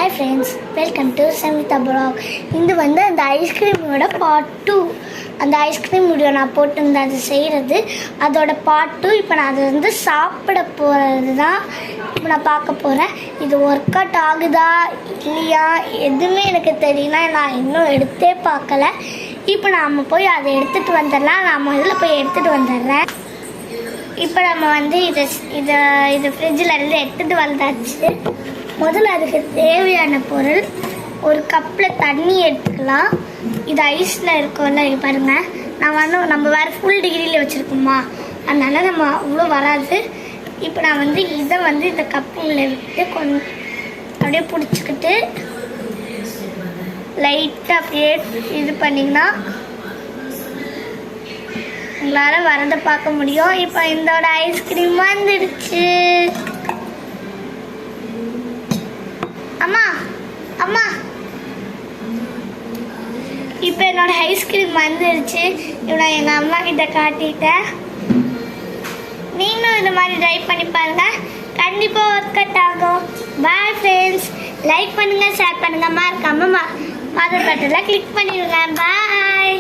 Hi friends, welcome to Samita Blog. இது வந்து அந்த ஐஸ்கிரீமோட பார்ட் 2. அந்த ஐஸ்கிரீம் வீடியோ நான் போட்டிருந்தேன் அது செய்கிறது, அதோட பார்ட் 2. இப்போ நான் அதை வந்து சாப்பிட போகிறது தான் இப்போ நான் பார்க்க போகிறேன். இது ஒர்க் அவுட் ஆகுதா இல்லையா எதுவுமே எனக்கு தெரியல, நான் இன்னும் எடுத்தே பார்க்கல. இப்போ நாம் போய் அதை எடுத்துகிட்டு வந்துடலாம். நான் முதல்ல போய் எடுத்துகிட்டு வந்துடுறேன். இப்போ நம்ம வந்து இது ஃப்ரிட்ஜில் இருந்து எடுத்துகிட்டு வந்தாச்சு. முதல்ல அதுக்கு தேவையான பொருள், ஒரு கப்பில் தண்ணி எடுத்துக்கலாம். இது ஐஸில் இருக்கும்ல, இது பாருங்கள். நம்ம வேறு ஃபுல் டிகிரியில் வச்சுருக்கோமா, அதனால் நம்ம அவ்வளோ வராது. இப்போ நான் வந்து இதை வந்து இந்த கப்புங்களை விட்டு கொஞ்சம் அப்படியே பிடிச்சிக்கிட்டு லைட்டாக அப்படியே இது பண்ணிங்கன்னா உங்களால் வரதை பார்க்க முடியும். இப்போ இதோட ஐஸ்கிரீம் வந்துடுச்சு. அம்மா அம்மா இப்போ என்னோட ஐஸ்கிரீம் வந்துடுச்சு. இப்போ நான் எங்கள் அம்மா கிட்ட காட்டிட்டேன். நீங்களும் இந்த மாதிரி ட்ரை பண்ணி பாருங்க, கண்டிப்பாக ஒர்க் அவுட் ஆகும். பாய் ஃப்ரெண்ட்ஸ், லைக் பண்ணுங்க, ஷேர் பண்ணுங்க, மறக்காம மதர் பட்டனில் கிளிக் பண்ணிடுங்க. பாய்.